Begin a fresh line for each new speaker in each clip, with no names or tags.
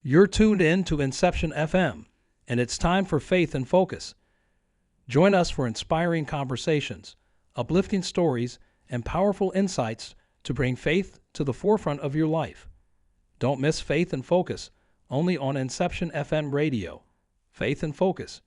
You're tuned in to Inception FM, and it's time for Faith in Focus. Join us for inspiring conversations, uplifting stories, and powerful insights to bring faith to the forefront of your life. Don't miss Faith in Focus, only on Inception FM radio. Faith in Focus.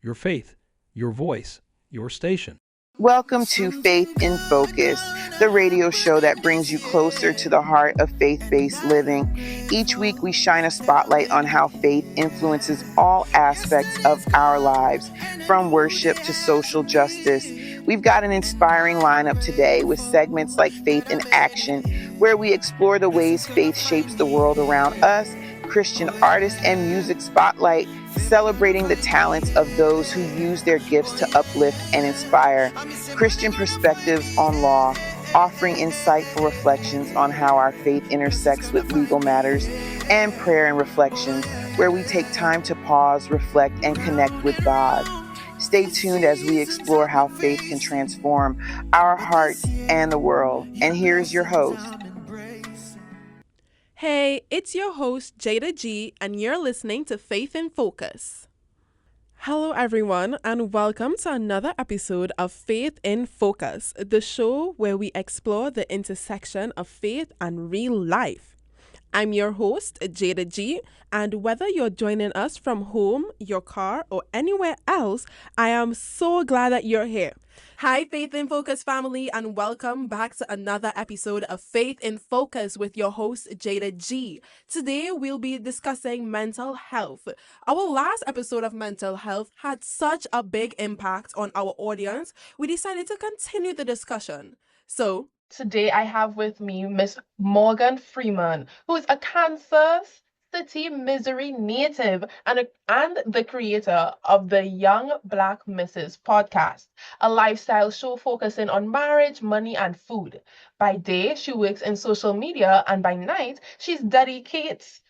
Your faith, your voice, your station.
Welcome to Faith in Focus, the radio show that brings you closer to the heart of faith-based living. Each week, we shine a spotlight on how faith influences all aspects of our lives, from worship to social justice. We've got an inspiring lineup today with segments like Faith in Action, where we explore the ways faith shapes the world around us, Christian artists and music spotlight, celebrating the talents of those who use their gifts to uplift and inspire, Christian perspectives on law, offering insightful reflections on how our faith intersects with legal matters, and prayer and reflection, where we take time to pause, reflect, and connect with God. Stay tuned as we explore how faith can transform our hearts and the world. And here's your host.
Hey, it's your host, Jaeda G, and you're listening to Faith in Focus. Hello, everyone, and welcome to another episode of Faith in Focus, the show where we explore the intersection of faith and real life. I'm your host, Jaeda G, and whether you're joining us from home, your car, or anywhere else, I am so glad that you're here. Hi, Faith in Focus family, and welcome back to another episode of Faith in Focus with your host, Jaeda G. Today, we'll be discussing mental health. Our last episode of mental health had such a big impact on our audience, we decided to continue the discussion. So, today I have with me Miss Morgane Freeman, who is a Kansas City, Missouri native and the creator of the Young Black Mrs. podcast, a lifestyle show focusing on marriage, money, and food. By day, she works in social media, and by night, she dedicates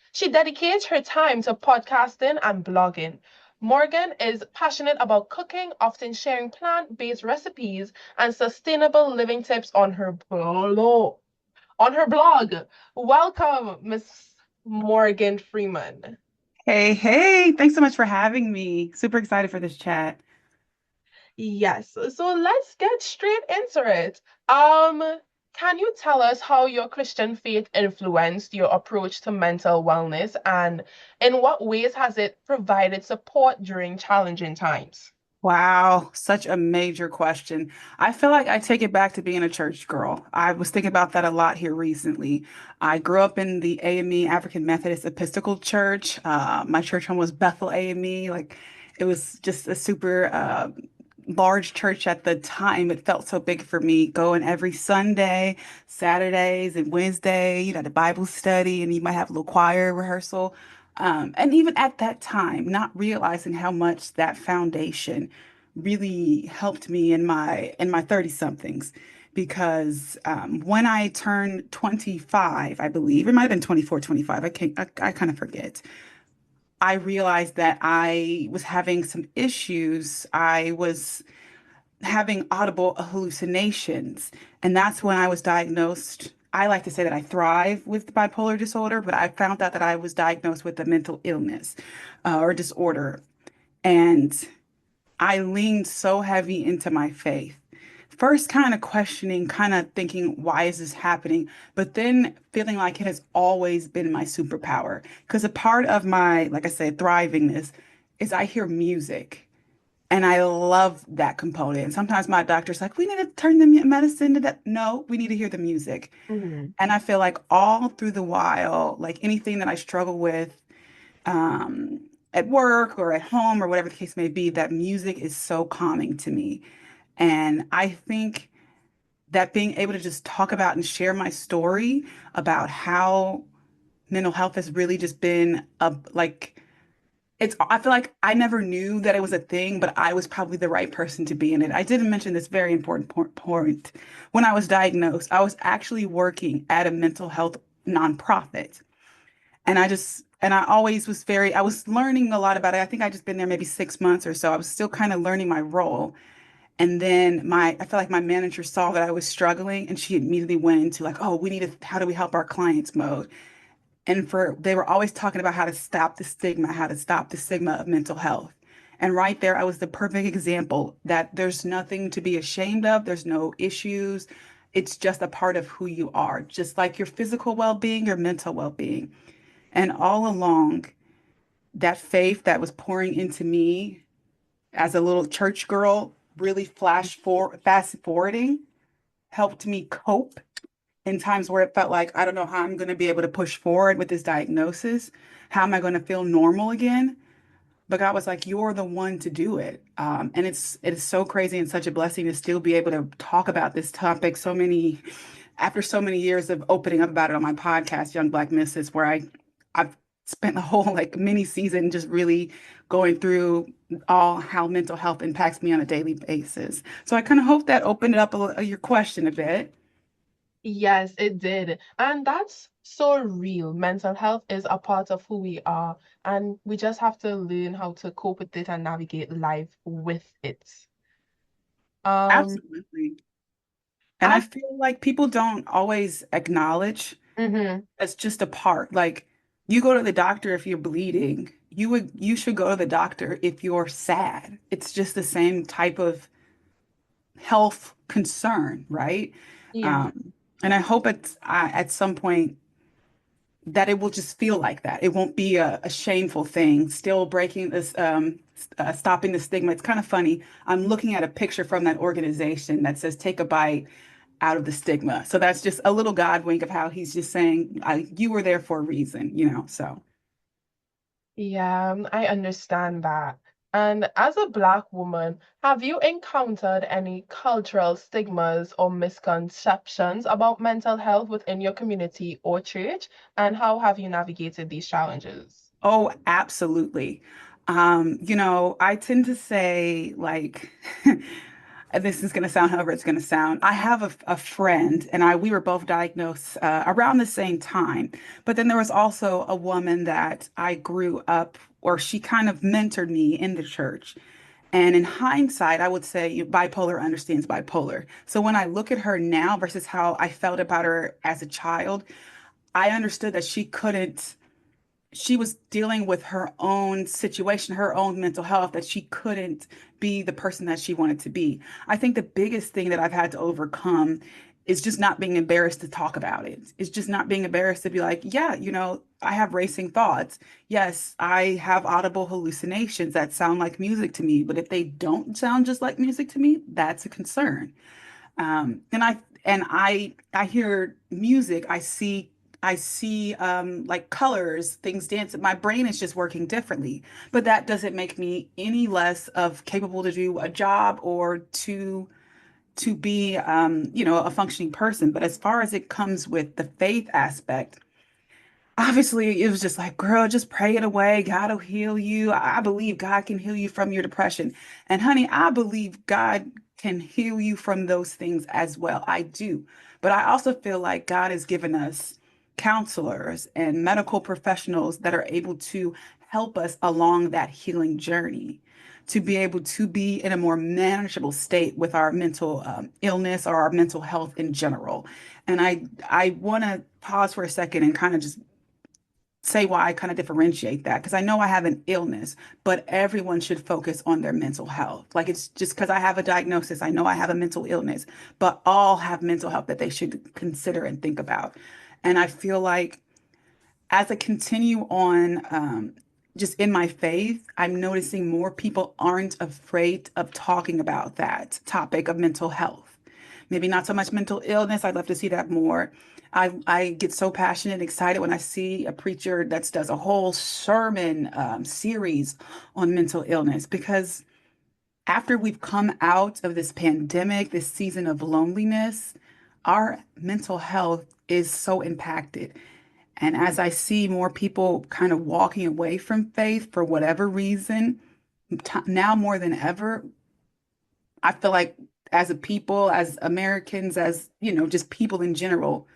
her time to podcasting and blogging. Morgane is passionate about cooking, often sharing plant-based recipes and sustainable living tips on her blog. Welcome, Miss Morgane Freeman.
Hey, thanks so much for having me. Super excited for this chat.
Yes, so let's get straight into it. Can you tell us how your Christian faith influenced your approach to mental wellness, and in what ways has it provided support during challenging times?
Wow, such a major question. I feel like I take it back to being a church girl. I was thinking about that a lot here recently. I grew up in the AME, African Methodist Episcopal Church. My church home was Bethel AME. Like, it was just a super large church at the time. It felt so big for me, going every Sunday, Saturdays and Wednesday, the Bible study, and you might have a little choir rehearsal. And even at that time, not realizing how much that foundation really helped me in my 30 somethings, because when I turned 25, I believe it might have been 24, 25. I kind of forget. I realized that I was having some issues. I was having audible hallucinations, and that's when I was diagnosed. I like to say that I thrive with bipolar disorder, but I found out that I was diagnosed with a mental illness or disorder. And I leaned so heavy into my faith. First, kind of questioning, kind of thinking, why is this happening? But then feeling like it has always been my superpower. Because a part of my, like I said, thrivingness is I hear music. And I love that component. And sometimes my doctor's like, we need to turn the medicine to that. No, we need to hear the music.
Mm-hmm.
And I feel like all through the while, like anything that I struggle with at work or at home or whatever the case may be, that music is so calming to me. And I think that being able to just talk about and share my story about how mental health has really just been I feel like I never knew that it was a thing, but I was probably the right person to be in it. I didn't mention this very important point. When I was diagnosed, I was actually working at a mental health nonprofit. And I always was I was learning a lot about it. I think I just been there maybe 6 months or so. I was still kind of learning my role. And then I feel like my manager saw that I was struggling, and she immediately went into like, oh, how do we help our clients mode? And they were always talking about how to stop the stigma, how to stop the stigma of mental health. And right there, I was the perfect example that there's nothing to be ashamed of. There's no issues. It's just a part of who you are, just like your physical well-being, your mental well-being. And all along, that faith that was pouring into me as a little church girl, really fast forwarding, helped me cope in times where it felt like I don't know how I'm going to be able to push forward with this diagnosis. How am I going to feel normal again? But God was like, "You're the one to do it." And it is so crazy and such a blessing to still be able to talk about this topic after so many years of opening up about it on my podcast, Young Black Misses, where I've spent the whole like mini season just really going through all how mental health impacts me on a daily basis. So I kind of hope that opened up your question a bit.
Yes, it did. And that's so real. Mental health is a part of who we are, and we just have to learn how to cope with it and navigate life with it. Um,
Absolutely. And I
I
feel like people don't always acknowledge
mhm.
that's just a part. Like you go to the doctor if you're bleeding. You should go to the doctor if you're sad. It's just the same type of health concern, right?
Yeah.
And I hope at some point that it will just feel like that. It won't be a shameful thing. Still breaking stopping the stigma. It's kind of funny. I'm looking at a picture from that organization that says "Take a bite out of the stigma." So that's just a little God wink of how he's just saying, "You were there for a reason," you know. So.
Yeah, I understand that. And as a Black woman, have you encountered any cultural stigmas or misconceptions about mental health within your community or church? And how have you navigated these challenges?
Oh, absolutely. I tend to say like, and this is going to sound however it's going to sound. I have a friend, and we were both diagnosed around the same time. But then there was also a woman that I grew up, or she kind of mentored me in the church. And in hindsight, I would say bipolar understands bipolar. So when I look at her now versus how I felt about her as a child, I understood that she was dealing with her own situation, her own mental health, that she couldn't be the person that she wanted to be. I think the biggest thing that I've had to overcome is just not being embarrassed to talk about it. It's just not being embarrassed to be like, yeah, I have racing thoughts. Yes, I have audible hallucinations that sound like music to me, but if they don't sound just like music to me, that's a concern. And I hear music. I see like colors, things dance. My brain is just working differently, but that doesn't make me any less of capable to do a job or to be a functioning person. But as far as it comes with the faith aspect, obviously it was just like, girl, just pray it away. God will heal you. I believe God can heal you from your depression. And honey, I believe God can heal you from those things as well. I do. But I also feel like God has given us counselors and medical professionals that are able to help us along that healing journey, to be able to be in a more manageable state with our mental illness or our mental health in general. And I want to pause for a second and kind of just say why I kind of differentiate that, because I know I have an illness, but everyone should focus on their mental health. Like it's just because I have a diagnosis, I know I have a mental illness, but all have mental health that they should consider and think about. And I feel like as I continue on, just in my faith, I'm noticing more people aren't afraid of talking about that topic of mental health. Maybe not so much mental illness. I'd love to see that more. I get so passionate and excited when I see a preacher that does a whole sermon series on mental illness, because after we've come out of this pandemic, this season of loneliness, our mental health is so impacted. And as I see more people kind of walking away from faith for whatever reason, now more than ever, I feel like as a people, as Americans, as, just people in general,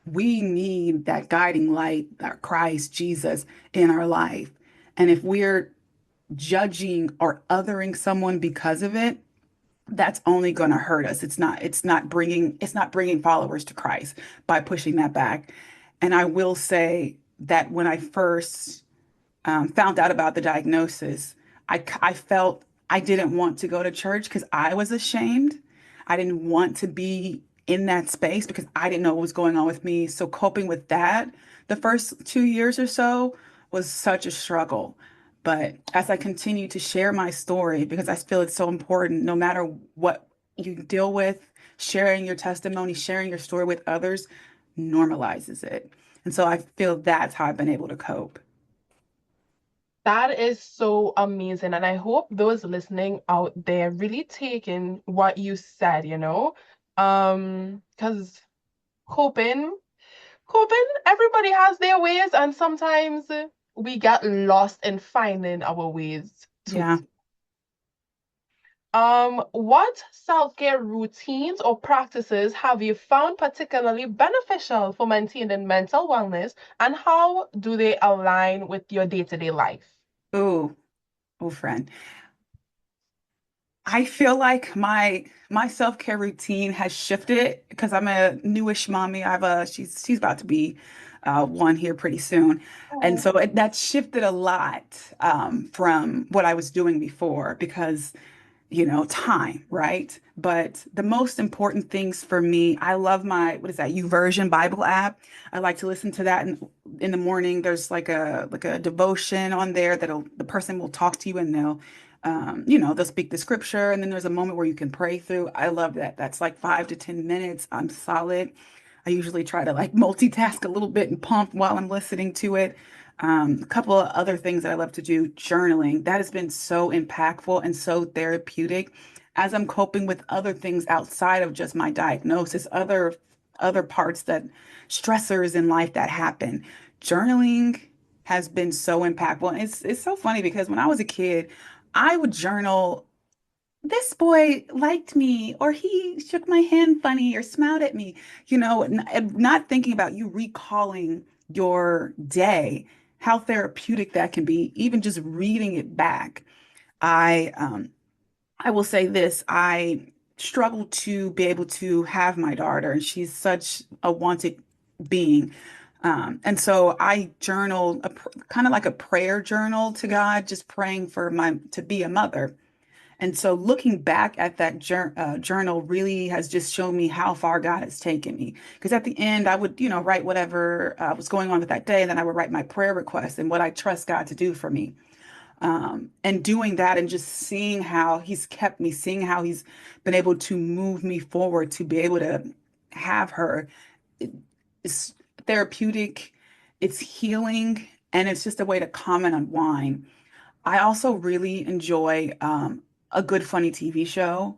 we need that guiding light, that Christ, Jesus in our life. And if we're judging or othering someone because of it, that's only going to hurt us. It's not bringing followers to Christ by pushing that back. And I will say that when I first found out about the diagnosis, I felt I didn't want to go to church because I was ashamed. I didn't want to be in that space because I didn't know what was going on with me. So coping with that the first 2 years or so was such a struggle. But as I continue to share my story, because I feel it's so important, no matter what you deal with, sharing your testimony, sharing your story with others normalizes it. And so I feel that's how I've been able to cope.
That is so amazing. And I hope those listening out there really take in what you said, you know? Because coping, everybody has their ways, and sometimes we get lost in finding our ways too.
Yeah.
What self-care routines or practices have you found particularly beneficial for maintaining mental wellness, and how do they align with your day-to-day life?
Oh, oh, friend. I feel like my self-care routine has shifted because I'm a newish mommy. She's about to be one here pretty soon. And
Oh.
so that shifted a lot from what I was doing before because, time, right? But the most important things for me, I love my, what is that, YouVersion Bible app. I like to listen to that in the morning. There's like a devotion on there the person will talk to you and they'll speak the scripture, and then there's a moment where you can pray through. I love that. That's like 5 to 10 minutes. I'm solid. I usually try to like multitask a little bit and pump while I'm listening to it. A couple of other things that I love to do, journaling. That has been so impactful and so therapeutic as I'm coping with other things outside of just my diagnosis, other parts that stressors in life that happen. Journaling has been so impactful. And it's so funny because when I was a kid, I would journal, this boy liked me, or he shook my hand funny, or smiled at me, and not thinking about you recalling your day, how therapeutic that can be, even just reading it back. I will say this, I struggle to be able to have my daughter, and she's such a wanted being. And so I journal kind of like a prayer journal to God, just praying for to be a mother. And so looking back at that journal really has just shown me how far God has taken me. Because at the end, I would, write whatever was going on with that day, and then I would write my prayer request and what I trust God to do for me. And doing that and just seeing how he's kept me, seeing how he's been able to move me forward to be able to have her. It's therapeutic, it's healing, and it's just a way to calm and unwind. I also really enjoy a good funny TV show,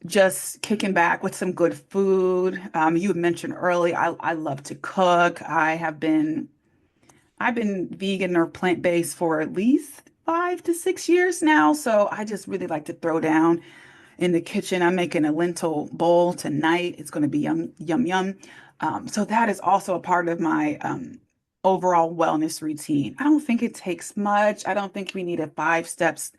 just kicking back with some good food. You had mentioned early, I love to cook. I've been vegan or plant-based for at least 5 to 6 years now, so I just really like to throw down in the kitchen. I'm making a lentil bowl tonight. It's going to be yum, yum, yum. So that is also a part of my overall wellness routine. I don't think it takes much. I don't think we need a 5 steps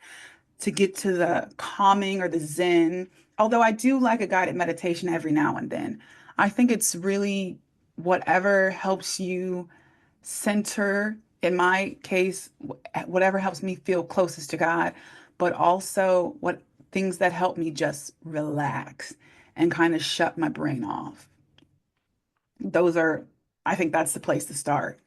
to get to the calming or the zen, although I do like a guided meditation every now and then. I think it's really whatever helps you center, in my case, whatever helps me feel closest to God, but also what things that help me just relax and kind of shut my brain off. I think that's the place to start.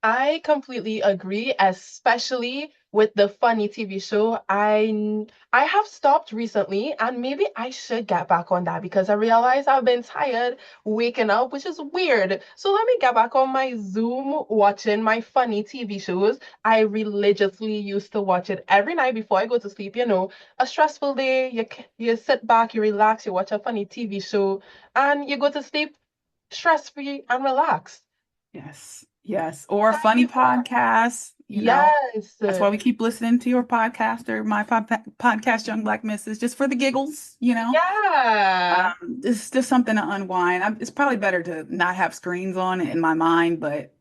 I completely agree, especially with the funny TV show. I have stopped recently, and maybe I should get back on that because I realize I've been tired waking up, which is weird. So let me get back on my Zoom watching my funny TV shows. I religiously used to watch it every night before I go to sleep. You know, a stressful day, you sit back, you relax, you watch a funny TV show, and you go to sleep stress-free and relaxed.
Yes. Yes. Or funny podcasts,
Yes.
That's why we keep listening to your podcast or my podcast, Young Black Misses, just for the giggles.
Yeah.
It's just something to unwind. It's probably better to not have screens on in my mind, but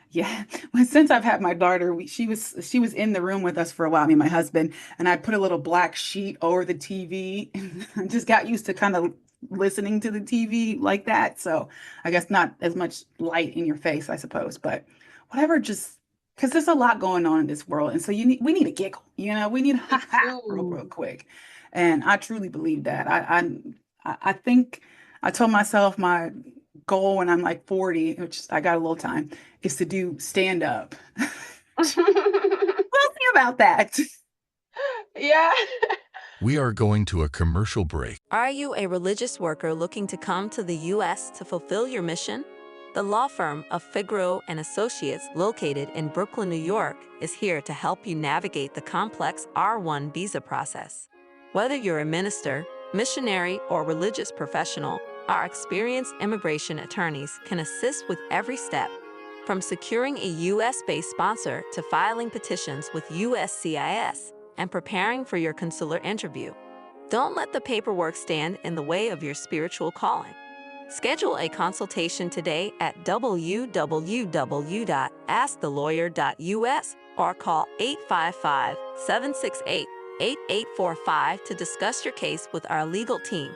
yeah. Well, since I've had my daughter, she was in the room with us for a while, me and my husband, and I put a little black sheet over the TV and I just got used to kind of listening to the TV like that. So I guess not as much light in your face, I suppose, but whatever, just because there's a lot going on in this world. And so we need a giggle, we need real quick. And I truly believe that. I think I told myself my goal when I'm like 40, which I got a little time, is to do stand up. We'll see about that.
Yeah.
We are going to a commercial break.
Are you a religious worker looking to come to the U.S. to fulfill your mission? The law firm of Figaro and Associates, located in Brooklyn, New York, is here to help you navigate the complex R1 visa process. Whether you're a minister, missionary, or religious professional, our experienced immigration attorneys can assist with every step, from securing a U.S.-based sponsor to filing petitions with USCIS and preparing for your consular interview. Don't let the paperwork stand in the way of your spiritual calling. Schedule a consultation today at www.askthelawyer.us or call 855-768-8845 to discuss your case with our legal team.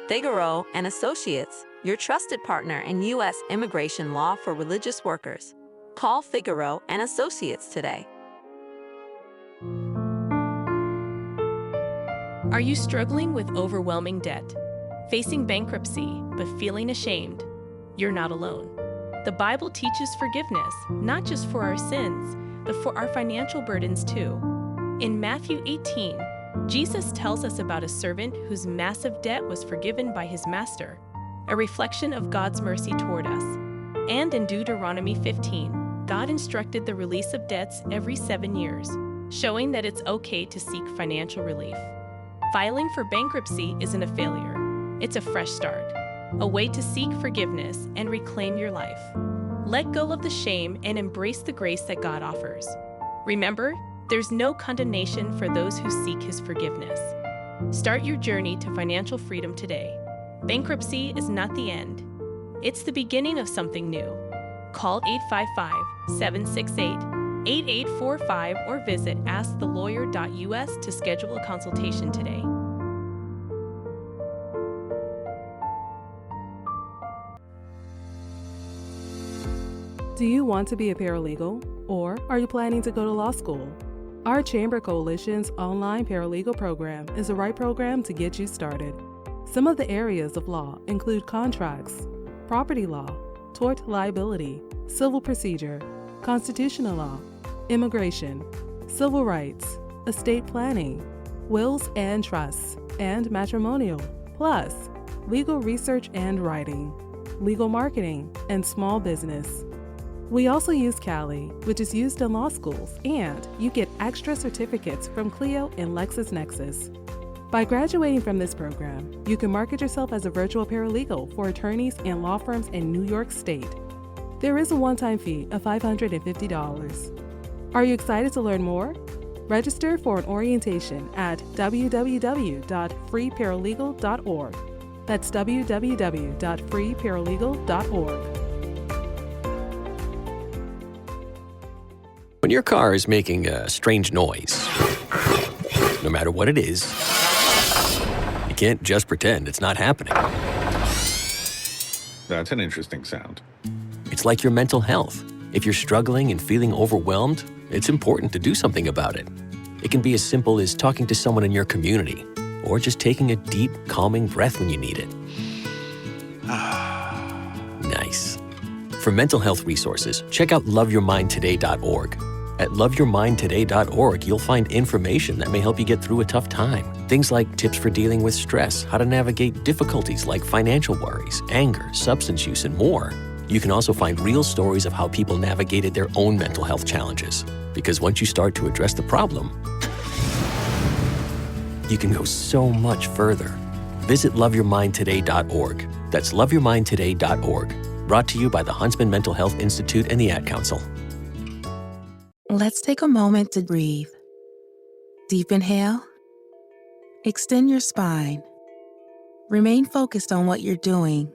Figaro and Associates, your trusted partner in U.S. immigration law for religious workers. Call Figaro and Associates today.
Are you struggling with overwhelming debt? Facing bankruptcy, but feeling ashamed? You're not alone. The Bible teaches forgiveness, not just for our sins, but for our financial burdens too. In Matthew 18, Jesus tells us about a servant whose massive debt was forgiven by his master, a reflection of God's mercy toward us. And in Deuteronomy 15, God instructed the release of debts every 7 years, showing that it's okay to seek financial relief. Filing for bankruptcy isn't a failure. It's a fresh start, a way to seek forgiveness and reclaim your life. Let go of the shame and embrace the grace that God offers. Remember, there's no condemnation for those who seek His forgiveness. Start your journey to financial freedom today. Bankruptcy is not the end. It's the beginning of something new. Call 855-768-8845 or visit askthelawyer.us to schedule a consultation today.
Do you want to be a paralegal? Or are you planning to go to law school? Our Chamber Coalition's online paralegal program is the right program to get you started. Some of the areas of law include contracts, property law, tort liability, civil procedure, constitutional law, immigration, civil rights, estate planning, wills and trusts, and matrimonial, plus legal research and writing, legal marketing, and small business. We also use Cali, which is used in law schools, and you get extra certificates from Clio and LexisNexis. By graduating from this program, you can market yourself as a virtual paralegal for attorneys and law firms in New York State. There is a one-time fee of $550. Are you excited to learn more? Register for an orientation at www.freeparalegal.org. That's www.freeparalegal.org.
When your car is making a strange noise, no matter what it is, you can't just pretend it's not happening.
That's an interesting sound.
It's like your mental health. If you're struggling and feeling overwhelmed, it's important to do something about it. It can be as simple as talking to someone in your community, or just taking a deep, calming breath when you need it. Nice. For mental health resources, check out loveyourmindtoday.org. At loveyourmindtoday.org, you'll find information that may help you get through a tough time. Things like tips for dealing with stress, how to navigate difficulties like financial worries, anger, substance use, and more. You can also find real stories of how people navigated their own mental health challenges. Because once you start to address the problem, you can go so much further. Visit loveyourmindtoday.org. That's loveyourmindtoday.org. Brought to you by the Huntsman Mental Health Institute and the Ad Council.
Let's take a moment to breathe. Deep inhale. Extend your spine. Remain focused on what you're doing.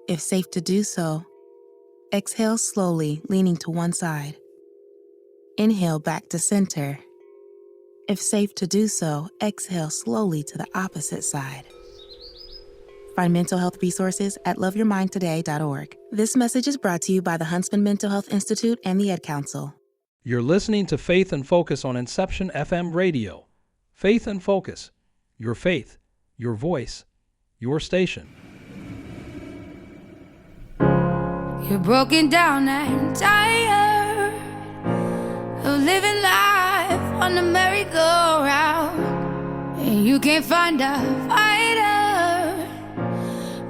If safe to do so, exhale slowly, leaning to one side. Inhale back to center. If safe to do so, exhale slowly to the opposite side. Find mental health resources at loveyourmindtoday.org. This message is brought to you by the Huntsman Mental Health Institute and the Ad Council.
You're listening to Faith and Focus on Inception FM radio. Faith and Focus. Your faith, your voice, your station.
You're broken down and tired of living life on the merry-go-round, and you can't find a fighter,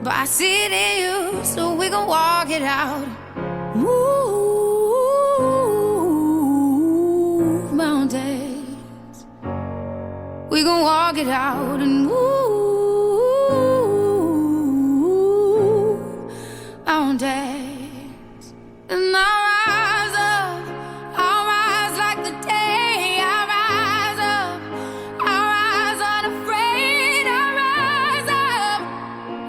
but I see it in you, so we gon' walk it out. Move mountains, we gon' walk it out and move mountains. And I'll rise like the day. I'll rise unafraid. I'll rise up,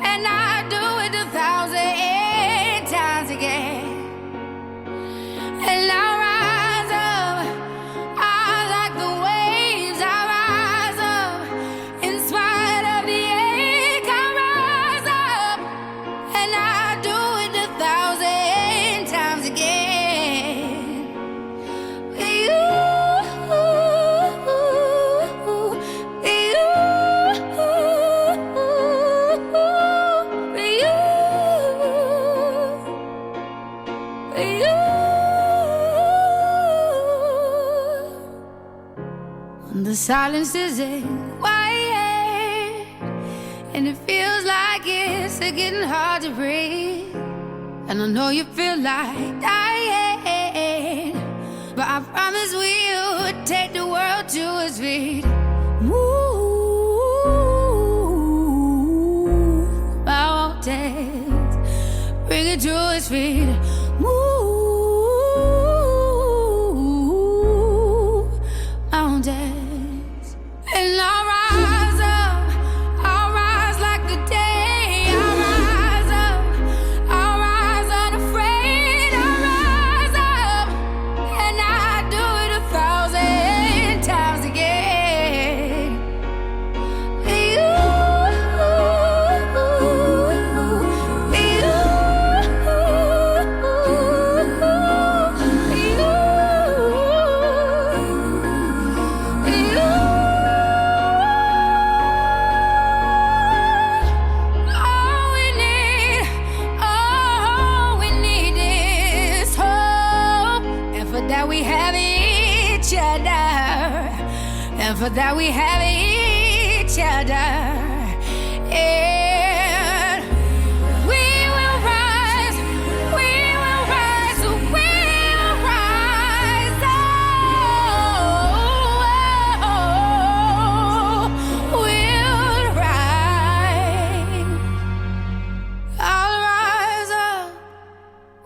and I'll do it 1,000 times again. And I'll rise up, I like the waves. I'll rise up, in spite of the ache. I'll rise up, and I'll do it 1,000 times again. The silence isn't quiet, and it feels like it's getting hard to breathe. And I know you feel like dying, but I promise we'll take the world to its feet. Move mountains, bring it to its feet. Move mountains. And I'll rise up, I'll rise like the day. I'll rise up, I'll rise unafraid. I'll rise up, and I'll do it 1,000 times again. For that we have each other, and we will rise, we will rise, we'll rise, we'll rise. I'll rise up,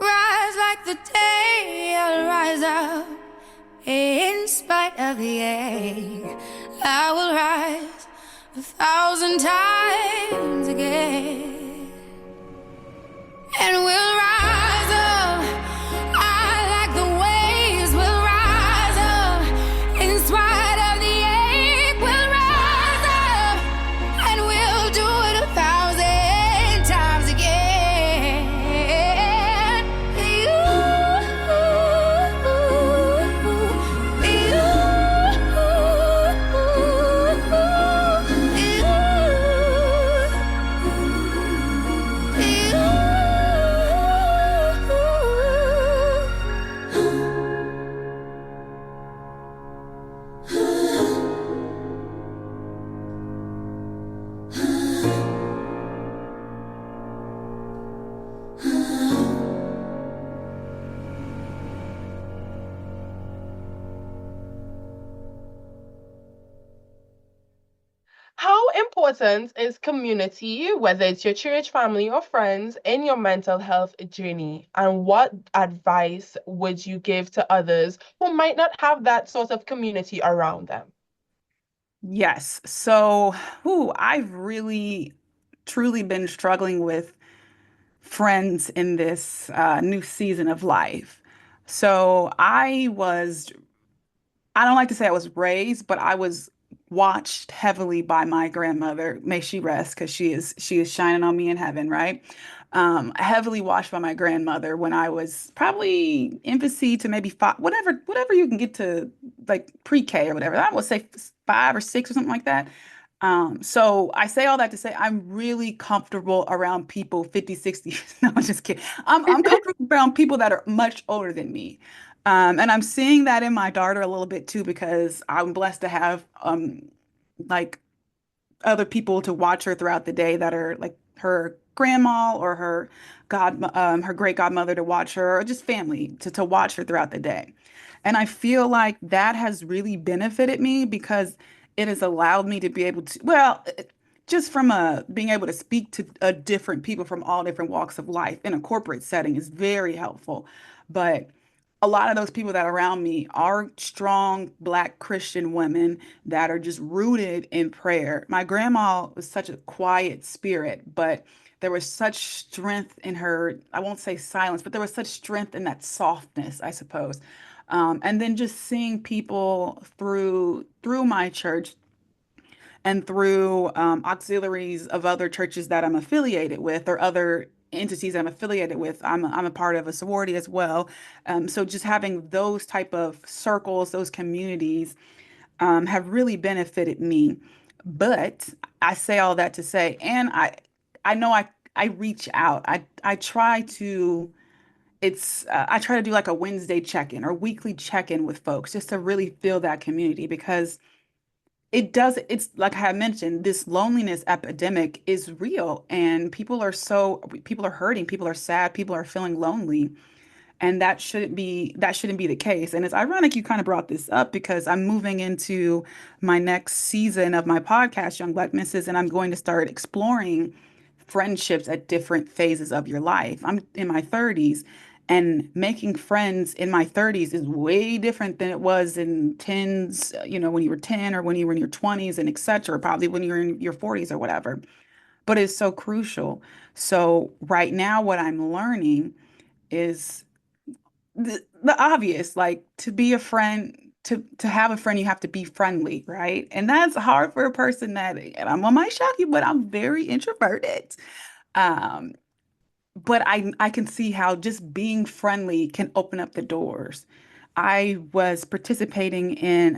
rise like the day. I'll rise up, in spite of the ache. I will rise 1,000 times again, and we'll rise up. I like the waves. We'll rise up, in spite of the ache. We'll rise up, and we'll do it 1,000 times again.
How important is community, whether it's your church family or friends, in your mental health journey? And what advice would you give to others who might not have that sort of community around them?
Yes. So, I've really, truly been struggling with friends in this new season of life. So I don't like to say I was raised, but I was watched heavily by my grandmother. May she rest, because she is shining on me in heaven, right? Heavily watched by my grandmother when I was probably infancy to maybe five, whatever you can get to, like pre-K or whatever. I would say 5 or 6 or something like that. So I say all that to say I'm really comfortable around people 50, 60. No, I'm just kidding. I'm comfortable around people that are much older than me. And I'm seeing that in my daughter a little bit too, because I'm blessed to have like other people to watch her throughout the day that are like her grandma or her great godmother to watch her, or just family to watch her throughout the day. And I feel like that has really benefited me because it has allowed me to be able to, well, just from being able to speak to different people from all different walks of life in a corporate setting is very helpful. But a lot of those people that are around me are strong Black Christian women that are just rooted in prayer. My grandma was such a quiet spirit, but there was such strength in her. I won't say silence, but there was such strength in that softness, I suppose. And then just seeing people through my church and through auxiliaries of other churches that I'm affiliated with, or other entities I'm affiliated with. I'm a part of a sorority as well. So just having those type of circles, those communities, have really benefited me. But I say all that to say, and I know I reach out. I try to. I try to do like a Wednesday check-in or weekly check-in with folks just to really feel that community, because it's like I had mentioned, this loneliness epidemic is real, and people are hurting, people are sad, people are feeling lonely, and that shouldn't be the case. And it's ironic you kind of brought this up, because I'm moving into my next season of my podcast, Young Black Misses, and I'm going to start exploring friendships at different phases of your life. I'm in my 30s, and making friends in my 30s is way different than it was in tens, when you were 10, or when you were in your 20s, and et cetera, probably when you're in your 40s or whatever. But it's so crucial. So right now, what I'm learning is the obvious, like, to be a friend, to have a friend, you have to be friendly, right? And that's hard for a person and I might shock you, but I'm very introverted. Um, but I can see how just being friendly can open up the doors. I was participating in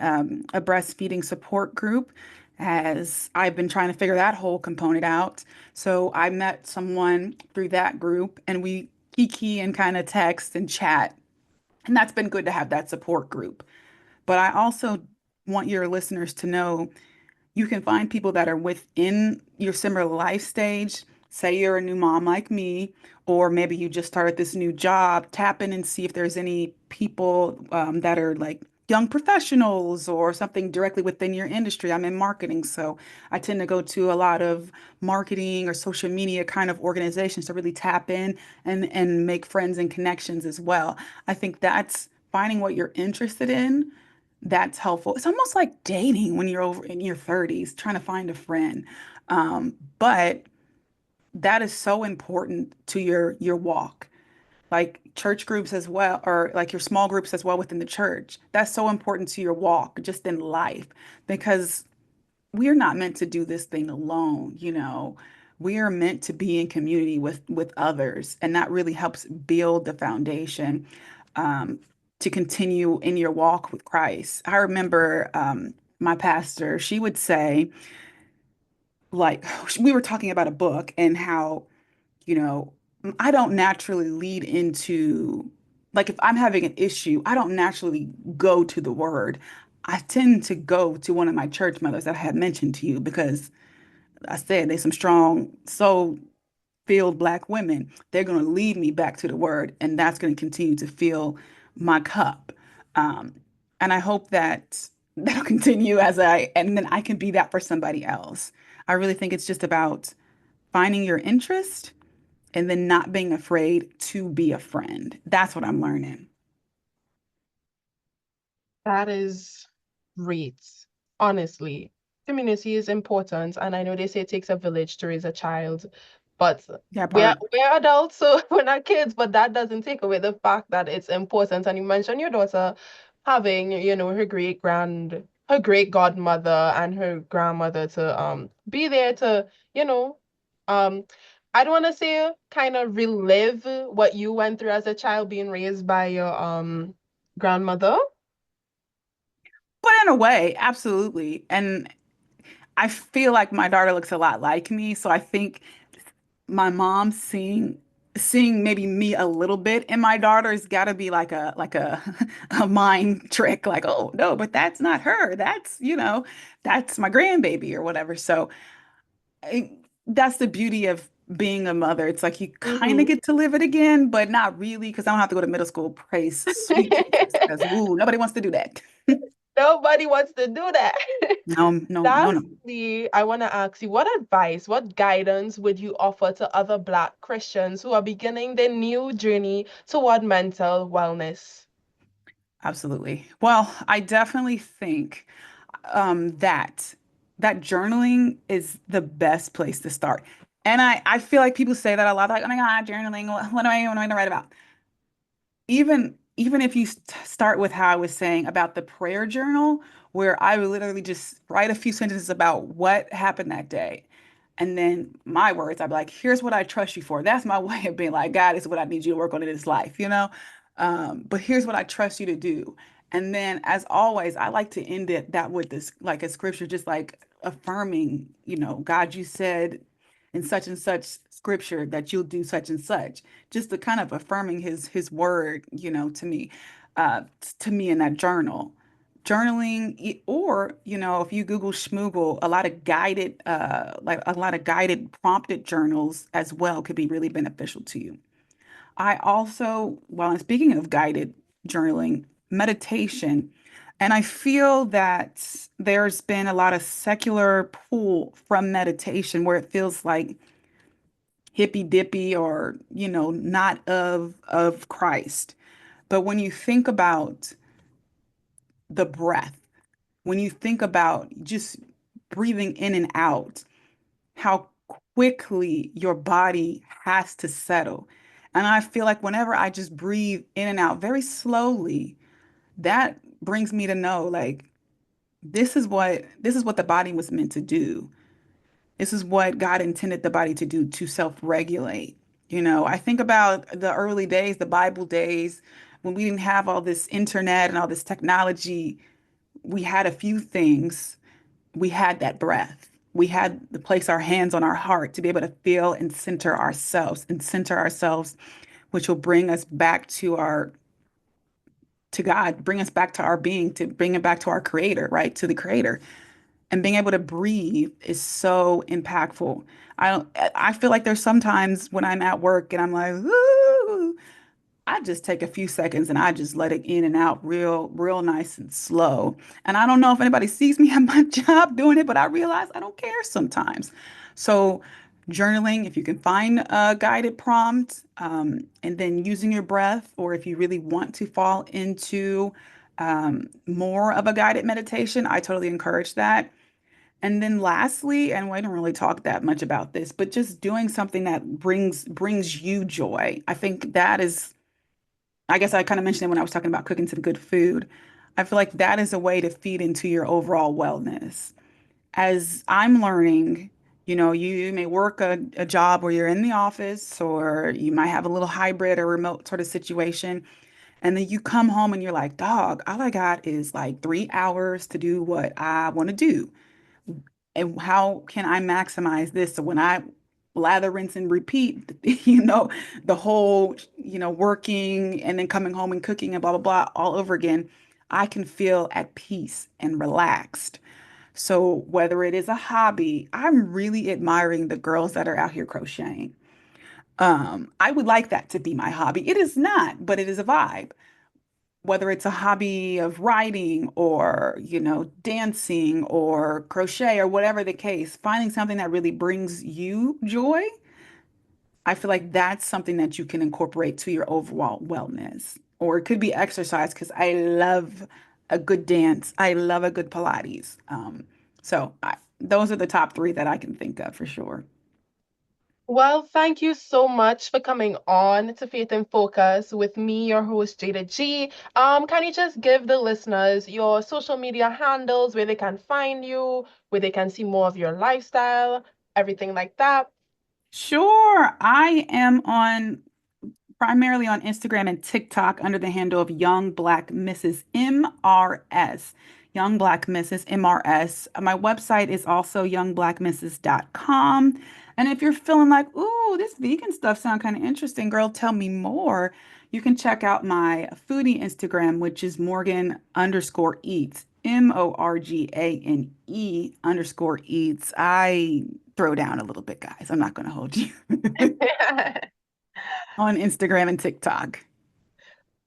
a breastfeeding support group, as I've been trying to figure that whole component out. So I met someone through that group, and we kiki and kind of text and chat. And that's been good to have that support group. But I also want your listeners to know you can find people that are within your similar life stage. Say you're a new mom like me, or maybe you just started this new job. Tap in and see if there's any people that are like young professionals or something directly within your industry. I'm in marketing, so I tend to go to a lot of marketing or social media kind of organizations to really tap in and make friends and connections as well. I think that's finding what you're interested in. That's helpful. It's almost like dating when you're over in your 30s, trying to find a friend. But that is so important to your walk, like church groups as well, or like your small groups as well within the church. That's so important to your walk just in life, because we're not meant to do this thing alone. We are meant to be in community with others, and that really helps build the foundation to continue in your walk with Christ. I remember my pastor, she would say, like, we were talking about a book and how, you know, I don't naturally lead into, like, if I'm having an issue, I don't naturally go to the word. I tend to go to one of my church mothers that I had mentioned to you, because I said there's some strong, so filled Black women. They're going to lead me back to the word, and that's going to continue to fill my cup. Um, and I hope that that'll continue and then I can be that for somebody else. I really think it's just about finding your interest and then not being afraid to be a friend. That's what I'm learning.
That is great. Honestly, community is important, and I know they say it takes a village to raise a child, but
That
we're
part.
we're adults, so we're not kids. But that doesn't take away the fact that it's important. And you mentioned your daughter having, her great grandmother her great godmother and her grandmother to be there to, you know, um I don't want to say kind of relive what you went through as a child being raised by your grandmother.
But in a way, absolutely. And I feel like my daughter looks a lot like me, so I think my mom seeing maybe me a little bit in my daughter's got to be like a a mind trick, like, oh no, but that's not her, that's, that's my grandbaby or whatever. So that's the beauty of being a mother. It's like you kind of
Mm-hmm.
get to live it again, but not really, because I don't have to go to middle school. Praise sweet Jesus, because ooh, nobody wants to do that.
Nobody wants to do that.
No, no, no, no.
Lastly, I want to ask you, what advice, what guidance would you offer to other Black Christians who are beginning their new journey toward mental wellness?
Absolutely. Well, I definitely think that journaling is the best place to start. And I feel like people say that a lot, like, oh my God, journaling, what am I gonna write about? Even if you start with how I was saying about the prayer journal, where I would literally just write a few sentences about what happened that day. And then my words, I'd be like, here's what I trust you for. That's my way of being like, God, this is what I need you to work on in this life, you know? But here's what I trust you to do. And then, as always, I like to end that with this, like a scripture, just like affirming, God, you said in such and such scripture that you'll do such and such, just the kind of affirming his word, to me in that journaling, or if you Google schmoogle, a lot of guided prompted journals as well could be really beneficial to you. I also, while I'm speaking of guided journaling, meditation, and I feel that there's been a lot of secular pull from meditation where it feels like hippy dippy, or not of Christ. But when you think about the breath, when you think about just breathing in and out, how quickly your body has to settle. And I feel like whenever I just breathe in and out very slowly, that brings me to know, like, this is what the body was meant to do. This is what God intended the body to do, to self-regulate. I think about the early days, the Bible days, when we didn't have all this internet and all this technology. We had a few things. We had that breath. We had to place our hands on our heart to be able to feel and center ourselves, which will bring us back to God, bring us back to our being, to bring it back to our creator, right? To the creator. And being able to breathe is so impactful. I feel like there's sometimes when I'm at work and I'm like, ooh, I just take a few seconds and I just let it in and out real nice and slow. And I don't know if anybody sees me at my job doing it, but I realize I don't care sometimes. So journaling, if you can find a guided prompt, and then using your breath, or if you really want to fall into more of a guided meditation, I totally encourage that. And then lastly, and we didn't really talk that much about this, but just doing something that brings you joy. I think that is, I guess I kind of mentioned it when I was talking about cooking some good food. I feel like that is a way to feed into your overall wellness. As I'm learning, you may work a job where you're in the office, or you might have a little hybrid or remote sort of situation. And then you come home and you're like, dog, all I got is like 3 hours to do what I want to do. And how can I maximize this? So when I lather, rinse, and repeat, the whole, working and then coming home and cooking and blah, blah, blah, all over again, I can feel at peace and relaxed. So whether it is a hobby, I'm really admiring the girls that are out here crocheting. I would like that to be my hobby. It is not, but it is a vibe. Whether it's a hobby of writing, or, dancing or crochet or whatever the case, finding something that really brings you joy, I feel like that's something that you can incorporate to your overall wellness. Or it could be exercise, because I love a good dance. I love a good Pilates. Those are the top three that I can think of for sure.
Well, thank you so much for coming on to Faith in Focus with me, your host, Jaeda G. Can you just give the listeners your social media handles where they can find you, where they can see more of your lifestyle, everything like that?
Sure. I am primarily on Instagram and TikTok under the handle of Young Black Mrs. MRS. Young Black Mrs. MRS. My website is also youngblackmrs.com. And if you're feeling like, ooh, this vegan stuff sounds kind of interesting, girl, tell me more, you can check out my foodie Instagram, which is Morgane_eats. MORGANE_eats. I throw down a little bit, guys. I'm not going to hold you. On Instagram and TikTok.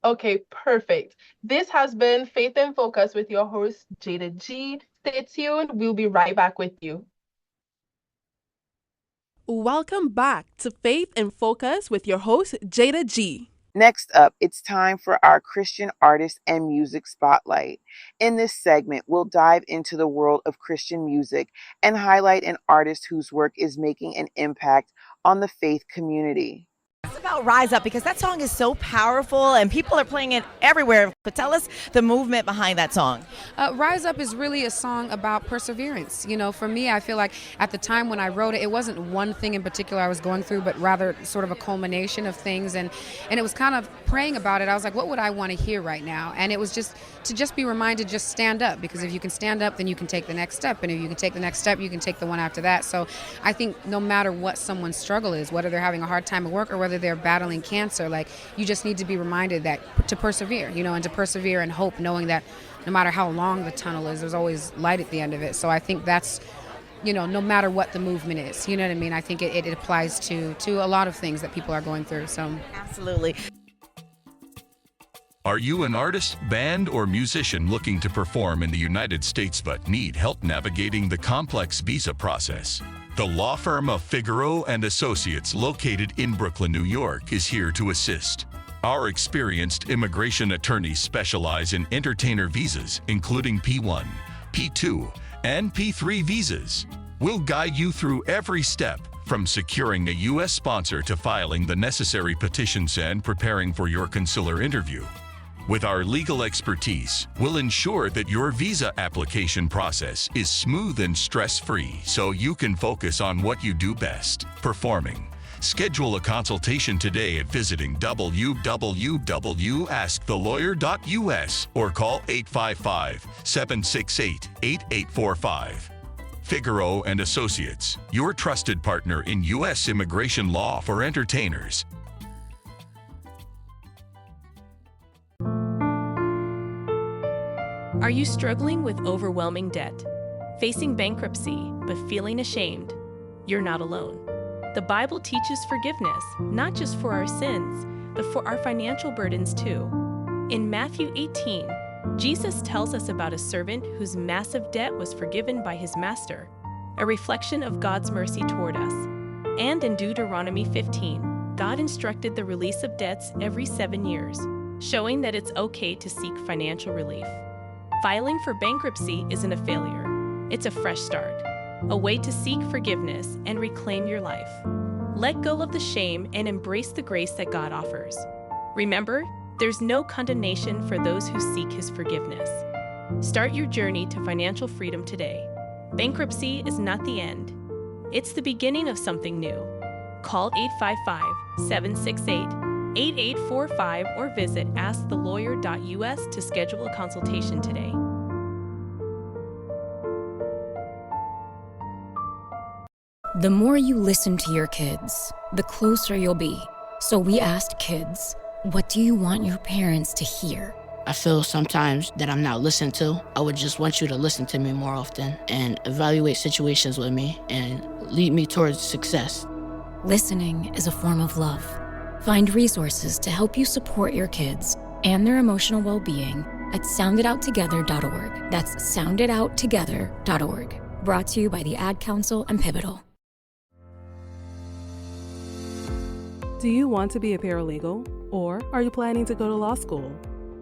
Okay, perfect. This has been Faith in Focus with your host, Jaeda G. Stay tuned. We'll be right back with you.
Welcome back to Faith in Focus with your host, Jaeda G.
Next up, it's time for our Christian artist and music spotlight. In this segment, we'll dive into the world of Christian music and highlight an artist whose work is making an impact on the faith community.
It's about Rise Up because that song is so powerful and people are playing it everywhere. But tell us the movement behind that song.
Rise Up is really a song about perseverance. You know, for me, I feel like at the time when I wrote it, it wasn't one thing in particular I was going through, but rather sort of a culmination of things. And it was kind of praying about it. I was like, what would I want to hear right now? And it was just to be reminded, just stand up, because if you can stand up, then you can take the next step. And if you can take the next step, you can take the one after that. So I think no matter what someone's struggle is, whether they're having a hard time at work or whether they're battling cancer, like, you just need to be reminded that to persevere, you know, and to persevere and hope, knowing that no matter how long the tunnel is, there's always light at the end of it. So I think that's, you know, no matter what the movement is, you know what I mean? I think it applies to a lot of things that people are going through. So
absolutely.
Are you an artist, band, or musician looking to perform in the United States but need help navigating the complex visa process? The law firm of Figaro and Associates, located in Brooklyn, New York, is here to assist. Our experienced immigration attorneys specialize in entertainer visas, including P1, P2, and P3 visas. We'll guide you through every step, from securing a U.S. sponsor to filing the necessary petitions and preparing for your consular interview. With our legal expertise, we'll ensure that your visa application process is smooth and stress-free so you can focus on what you do best, performing. Schedule a consultation today at visiting www.askthelawyer.us or call 855-768-8845. Figaro and Associates, your trusted partner in U.S. immigration law for entertainers.
Are you struggling with overwhelming debt, facing bankruptcy, but feeling ashamed? You're not alone. The Bible teaches forgiveness, not just for our sins, but for our financial burdens too. In Matthew 18, Jesus tells us about a servant whose massive debt was forgiven by his master, a reflection of God's mercy toward us. And in Deuteronomy 15, God instructed the release of debts every 7 years, showing that it's okay to seek financial relief. Filing for bankruptcy isn't a failure. It's a fresh start, a way to seek forgiveness and reclaim your life. Let go of the shame and embrace the grace that God offers. Remember, there's no condemnation for those who seek his forgiveness. Start your journey to financial freedom today. Bankruptcy is not the end. It's the beginning of something new. Call 855-768-8845 or visit askthelawyer.us to schedule a consultation today.
The more you listen to your kids, the closer you'll be. So we asked kids, what do you want your parents to hear?
I feel sometimes that I'm not listened to. I would just want you to listen to me more often and evaluate situations with me and lead me towards success.
Listening is a form of love. Find resources to help you support your kids and their emotional well-being at sounditouttogether.org. That's sounditouttogether.org. Brought to you by the Ad Council and Pivotal.
Do you want to be a paralegal? Or are you planning to go to law school?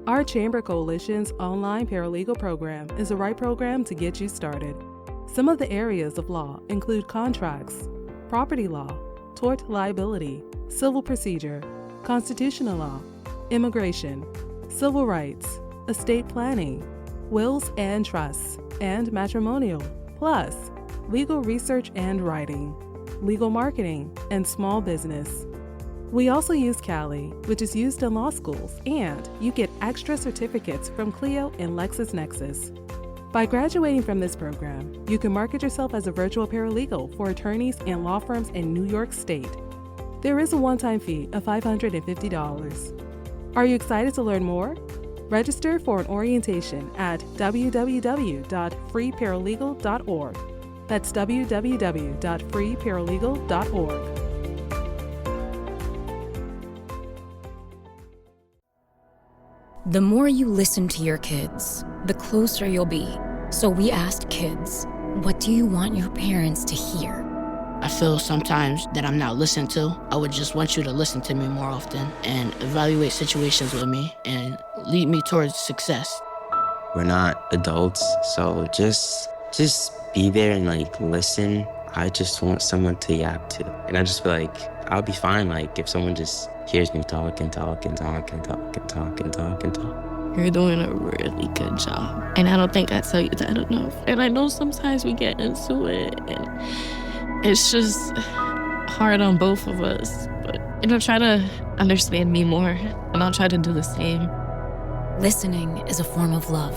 Our Chamber Coalition's online paralegal program is the right program to get you started. Some of the areas of law include contracts, property law, tort liability, civil procedure, constitutional law, immigration, civil rights, estate planning, wills and trusts, and matrimonial, plus legal research and writing, legal marketing, and small business. We also use Cali, which is used in law schools, and you get extra certificates from Clio and LexisNexis. By graduating from this program, you can market yourself as a virtual paralegal for attorneys and law firms in New York State. There is a one-time fee of $550. Are you excited to learn more? Register for an orientation at www.freeparalegal.org. That's www.freeparalegal.org.
The more you listen to your kids, the closer you'll be. So we asked kids, what do you want your parents to hear?
I feel sometimes that I'm not listened to. I would just want you to listen to me more often and evaluate situations with me and lead me towards success.
We're not adults, so just be there and listen. I just want someone to yap to. And I just feel like I'll be fine if someone just hears me talk and talk and talk and talk and talk and talk and talk.
You're doing a really good job. And I don't think I tell you that enough. And I know sometimes we get into it and it's just hard on both of us. But, try to understand me more and I'll try to do the same.
Listening is a form of love.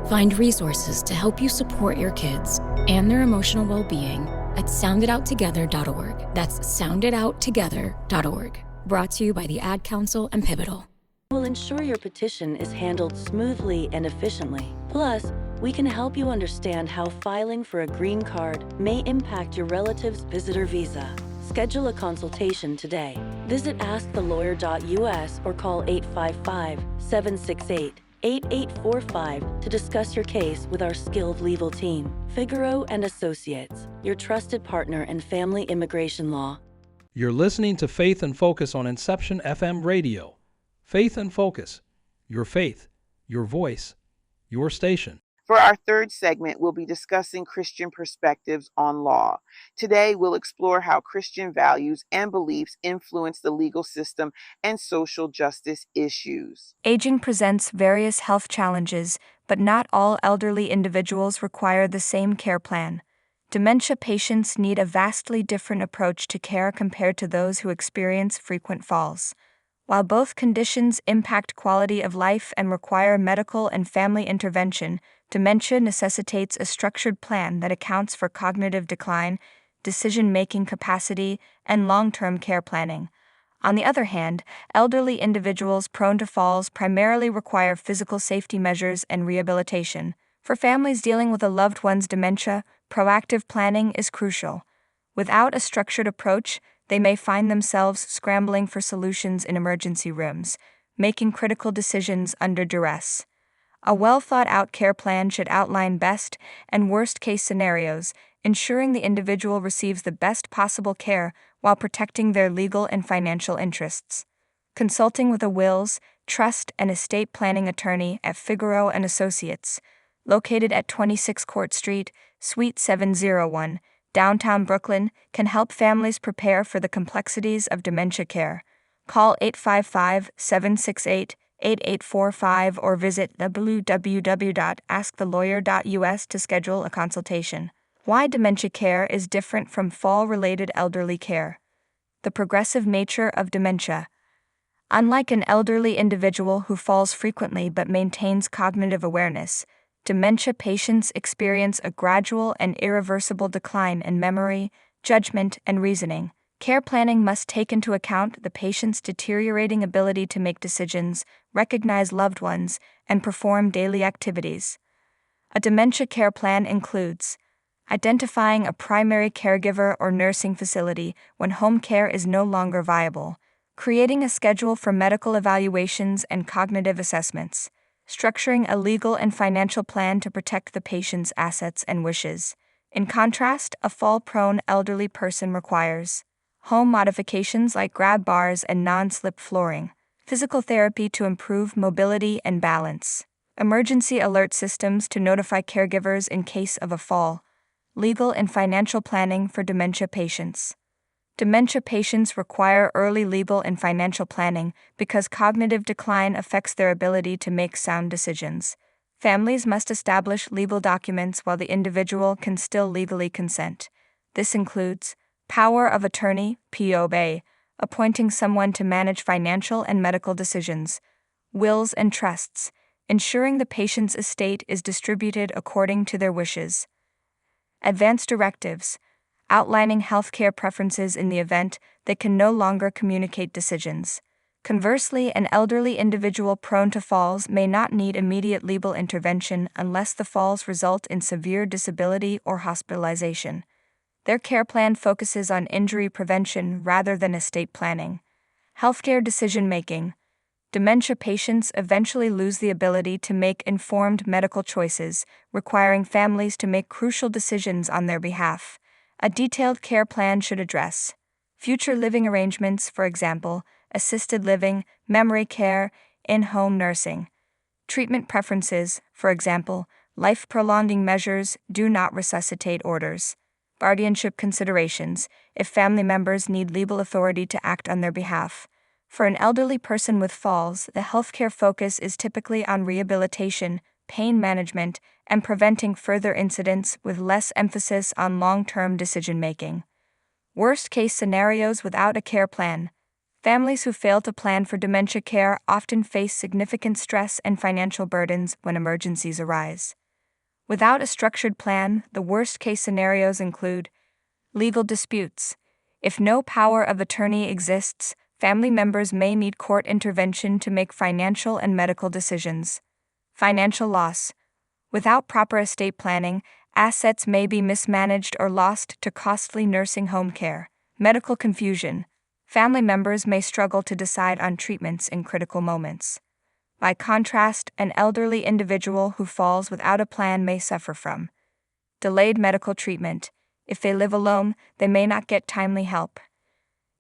Find resources to help you support your kids and their emotional well-being at sounditouttogether.org. That's sounditouttogether.org. Brought to you by the Ad Council and Pivotal.
We'll ensure your petition is handled smoothly and efficiently. Plus, we can help you understand how filing for a green card may impact your relative's visitor visa. Schedule a consultation today. Visit askthelawyer.us or call 855-768-8845 to discuss your case with our skilled legal team. Figaro and Associates, your trusted partner in family immigration law.
You're listening to Faith and Focus on Inception FM radio. Faith and Focus. Your faith, your voice, your station.
For our third segment, we'll be discussing Christian perspectives on law. Today, we'll explore how Christian values and beliefs influence the legal system and social justice issues.
Aging presents various health challenges, but not all elderly individuals require the same care plan. Dementia patients need a vastly different approach to care compared to those who experience frequent falls. While both conditions impact quality of life and require medical and family intervention, dementia necessitates a structured plan that accounts for cognitive decline, decision-making capacity, and long-term care planning. On the other hand, elderly individuals prone to falls primarily require physical safety measures and rehabilitation. For families dealing with a loved one's dementia, proactive planning is crucial. Without a structured approach, they may find themselves scrambling for solutions in emergency rooms, making critical decisions under duress. A well-thought-out care plan should outline best and worst-case scenarios, ensuring the individual receives the best possible care while protecting their legal and financial interests. Consulting with a wills, trust, and estate planning attorney at Figaro and Associates, located at 26 Court Street, Suite 701, downtown Brooklyn, can help families prepare for the complexities of dementia care. Call 855-768-8845 or visit www.askthelawyer.us to schedule a consultation. Why dementia care is different from fall-related elderly care. The progressive nature of dementia. Unlike an elderly individual who falls frequently but maintains cognitive awareness, dementia patients experience a gradual and irreversible decline in memory, judgment, and reasoning. Care planning must take into account the patient's deteriorating ability to make decisions, recognize loved ones, and perform daily activities. A dementia care plan includes identifying a primary caregiver or nursing facility when home care is no longer viable, creating a schedule for medical evaluations and cognitive assessments, structuring a legal and financial plan to protect the patient's assets and wishes. In contrast, a fall-prone elderly person requires home modifications like grab bars and non-slip flooring, physical therapy to improve mobility and balance, emergency alert systems to notify caregivers in case of a fall, legal and financial planning for dementia patients. Dementia patients require early legal and financial planning because cognitive decline affects their ability to make sound decisions. Families must establish legal documents while the individual can still legally consent. This includes power of attorney, POA, appointing someone to manage financial and medical decisions, wills and trusts, ensuring the patient's estate is distributed according to their wishes. Advance directives, outlining healthcare preferences in the event they can no longer communicate decisions. Conversely, an elderly individual prone to falls may not need immediate legal intervention unless the falls result in severe disability or hospitalization. Their care plan focuses on injury prevention rather than estate planning. Healthcare decision-making. Dementia patients eventually lose the ability to make informed medical choices, requiring families to make crucial decisions on their behalf. A detailed care plan should address future living arrangements, for example, assisted living, memory care, in-home nursing. Treatment preferences, for example, life-prolonging measures, do not resuscitate orders. Guardianship considerations, if family members need legal authority to act on their behalf. For an elderly person with falls, the healthcare focus is typically on rehabilitation, pain management, and preventing further incidents with less emphasis on long-term decision-making. Worst-case scenarios without a care plan. Families who fail to plan for dementia care often face significant stress and financial burdens when emergencies arise. Without a structured plan, the worst-case scenarios include legal disputes. If no power of attorney exists, family members may need court intervention to make financial and medical decisions. Financial loss. Without proper estate planning, assets may be mismanaged or lost to costly nursing home care. Medical confusion. Family members may struggle to decide on treatments in critical moments. By contrast, an elderly individual who falls without a plan may suffer from delayed medical treatment. If they live alone, they may not get timely help.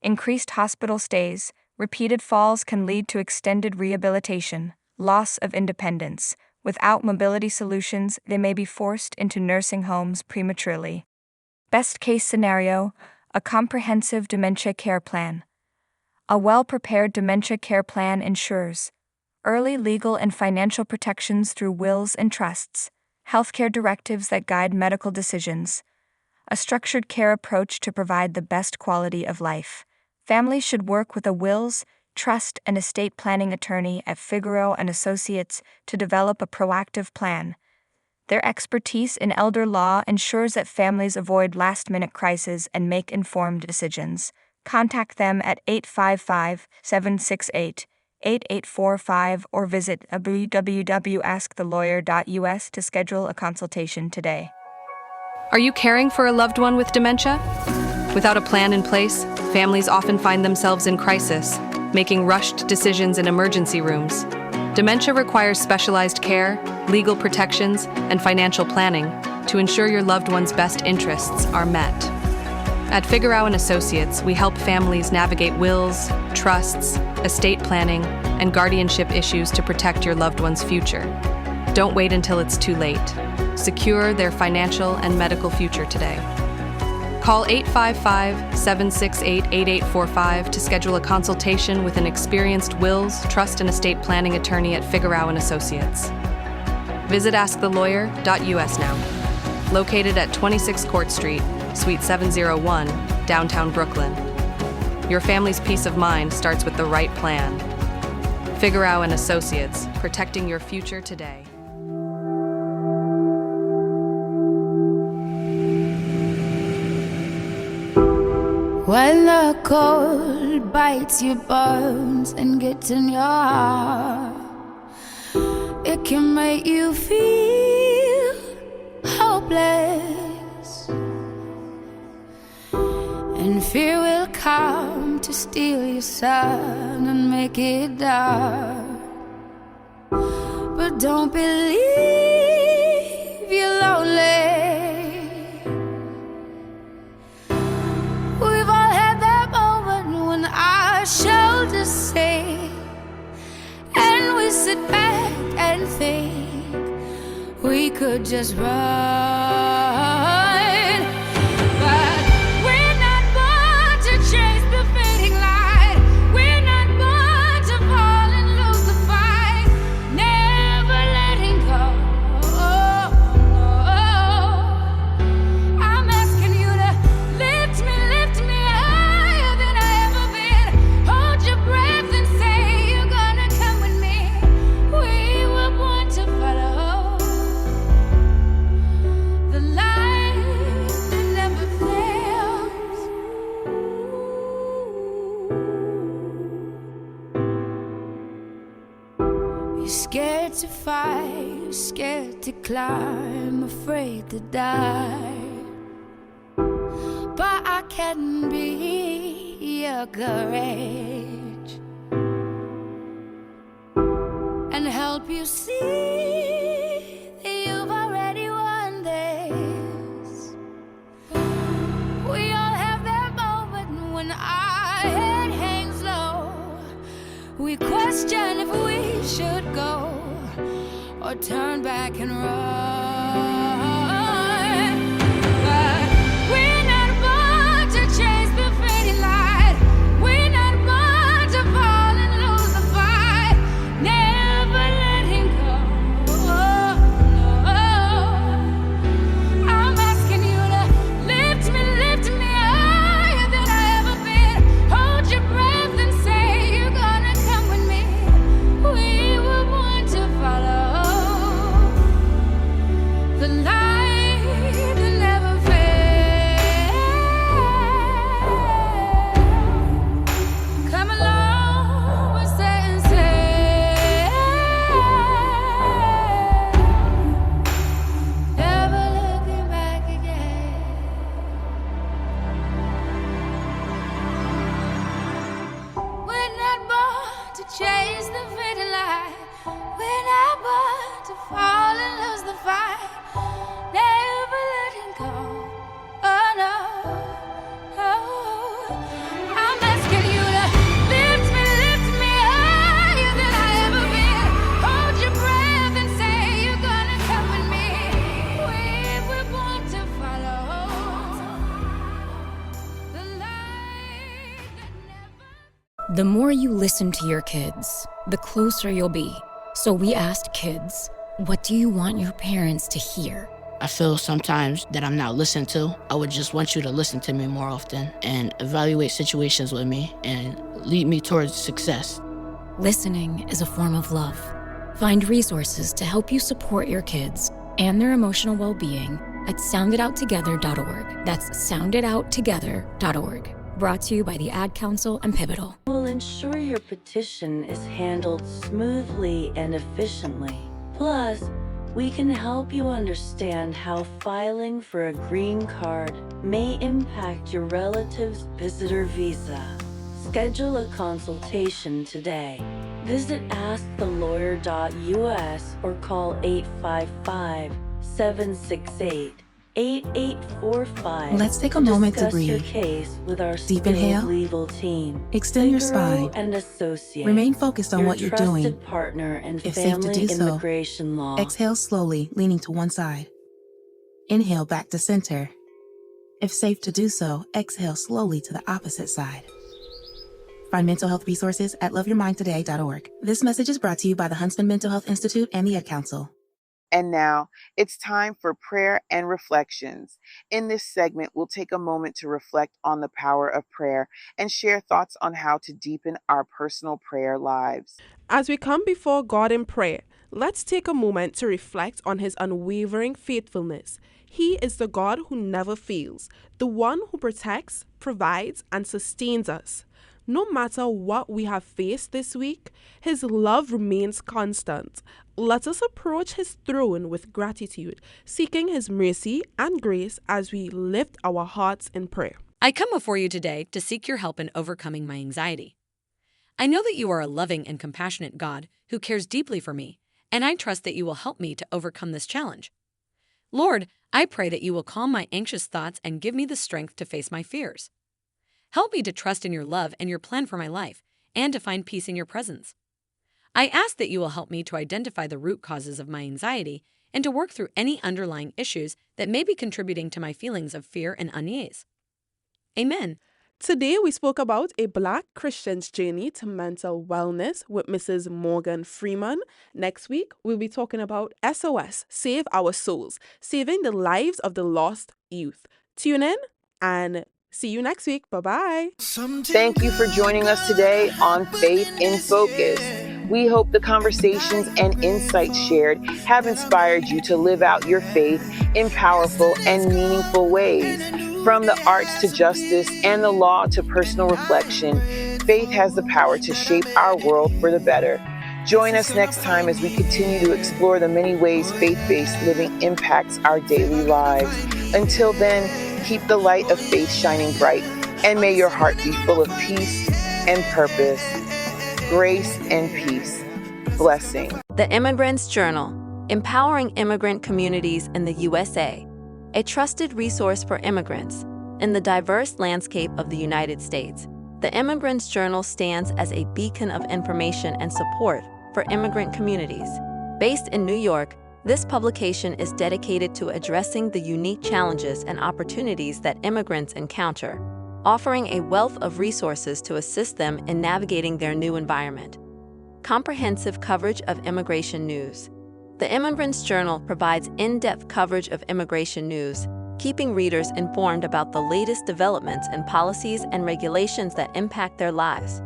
Increased hospital stays. Repeated falls can lead to extended rehabilitation, loss of independence. Without mobility solutions, they may be forced into nursing homes prematurely. Best case scenario, a comprehensive dementia care plan. A well-prepared dementia care plan ensures early legal and financial protections through wills and trusts, healthcare directives that guide medical decisions, a structured care approach to provide the best quality of life. Families should work with a wills, trust, and estate planning attorney at Figaro & Associates to develop a proactive plan. Their expertise in elder law ensures that families avoid last-minute crises and make informed decisions. Contact them at 855-768-8845 or visit www.askthelawyer.us to schedule a consultation today.
Are you caring for a loved one with dementia? Without a plan in place, families often find themselves in crisis, making rushed decisions in emergency rooms. Dementia requires specialized care, legal protections, and financial planning to ensure your loved one's best interests are met. At Figaro & Associates, we help families navigate wills, trusts, estate planning, and guardianship issues to protect your loved one's future. Don't wait until it's too late. Secure their financial and medical future today. Call 855-768-8845 to schedule a consultation with an experienced wills, trust, and estate planning attorney at Figaro & Associates. Visit askthelawyer.us now. Located at 26 Court Street, Suite 701, downtown Brooklyn. Your family's peace of mind starts with the right plan. Figaro & Associates, protecting your future today.
When the cold bites your bones and gets in your heart, it can make you feel hopeless, and fear will come to steal your sun and make it dark. But don't believe you're lonely. Our shoulders say, and we sit back and think we could just run, but we're not born to to fight, scared to climb, afraid to die. But I can be your courage and help you see that you've already won this. We all have that moment when our head hangs low. We question if we should go or turn back and run. But we're not born to chase the fading light. We're not born to fall and lose the fight. Never letting go. I'm asking you to lift me higher than I ever been. Hold your breath and say you're gonna come with me. We were born to follow the light that never fails. Come along, we're setting sail. Never looking back again. We're not born to chase the fading light. We're not born to fall and lose the fight. Never letting go. Oh no. Oh. I'm asking you to lift me higher than I ever been. Hold your breath and say you're gonna come with me. We were born to follow the light that never.
The more you listen to your kids, the closer you'll be. So we asked kids, what do you want your parents to hear?
I feel sometimes that I'm not listened to. I would just want you to listen to me more often and evaluate situations with me and lead me towards success.
Listening is a form of love. Find resources to help you support your kids and their emotional well-being at sounditouttogether.org. That's sounditouttogether.org. Brought to you by the Ad Council and Pivotal.
Will ensure your petition is handled smoothly and efficiently. Plus, we can help you understand how filing for a green card may impact your relative's visitor visa. Schedule a consultation today. Visit askthelawyer.us or call 855-768-8845.
Let's take a moment to
discuss your
breathe.
case with our
Deep
skilled
inhale.
legal team.
Extend your
Figaro
spine.
and Associates.
Remain focused on
your
what you're
trusted
doing.
partner and
If safe to
family
do so,
immigration law.
exhale slowly, leaning to one side. Inhale back to center. If safe to do so, exhale slowly to the opposite side. Find mental health resources at loveyourmindtoday.org. This message is brought to you by the Huntsman Mental Health Institute and the Ad Council.
And now it's time for prayer and reflections. In this segment, we'll take a moment to reflect on the power of prayer and share thoughts on how to deepen our personal prayer lives.
As we come before God in prayer, let's take a moment to reflect on his unwavering faithfulness. He is the God who never fails, the one who protects, provides, and sustains us. No matter what we have faced this week, his love remains constant. Let us approach his throne with gratitude, seeking his mercy and grace as we lift our hearts in prayer.
I come before you today to seek your help in overcoming my anxiety. I know that you are a loving and compassionate God who cares deeply for me, and I trust that you will help me to overcome this challenge. Lord, I pray that you will calm my anxious thoughts and give me the strength to face my fears. Help me to trust in your love and your plan for my life, and to find peace in your presence. I ask that you will help me to identify the root causes of my anxiety and to work through any underlying issues that may be contributing to my feelings of fear and unease. Amen.
Today, we spoke about a Black Christian's journey to mental wellness with Mrs. Morgane Freeman. Next week, we'll be talking about SOS, Save Our Souls, saving the lives of the lost youth. Tune in and see you next week. Bye-bye.
Thank you for joining us today on Faith in Focus. We hope the conversations and insights shared have inspired you to live out your faith in powerful and meaningful ways. From the arts to justice and the law to personal reflection, faith has the power to shape our world for the better. Join us next time as we continue to explore the many ways faith-based living impacts our daily lives. Until then, keep the light of faith shining bright, and may your heart be full of peace and purpose, grace and peace. Blessing.
The Immigrant's Journal, empowering immigrant communities in the USA, a trusted resource for immigrants in the diverse landscape of the United States. The Immigrant's Journal stands as a beacon of information and support for immigrant communities. Based in New York, this publication is dedicated to addressing the unique challenges and opportunities that immigrants encounter, offering a wealth of resources to assist them in navigating their new environment. Comprehensive coverage of immigration news. The Immigrant's Journal provides in-depth coverage of immigration news, keeping readers informed about the latest developments in policies and regulations that impact their lives.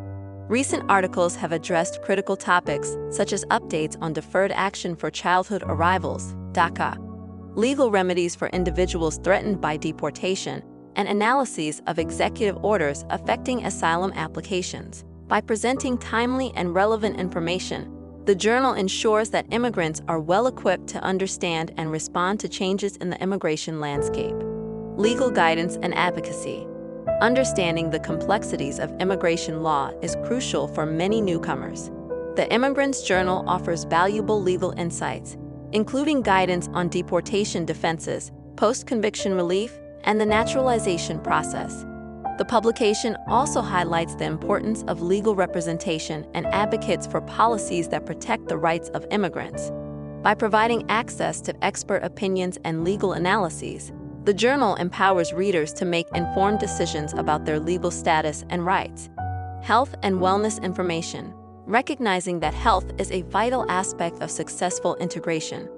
Recent articles have addressed critical topics such as updates on deferred action for childhood arrivals, DACA, legal remedies for individuals threatened by deportation, and analyses of executive orders affecting asylum applications. By presenting timely and relevant information, the journal ensures that immigrants are well equipped to understand and respond to changes in the immigration landscape. Legal guidance and advocacy. Understanding the complexities of immigration law is crucial for many newcomers. The Immigrant's Journal offers valuable legal insights, including guidance on deportation defenses, post-conviction relief, and the naturalization process. The publication also highlights the importance of legal representation and advocates for policies that protect the rights of immigrants. By providing access to expert opinions and legal analyses, the journal empowers readers to make informed decisions about their legal status and rights. Health and wellness information. Recognizing that health is a vital aspect of successful integration,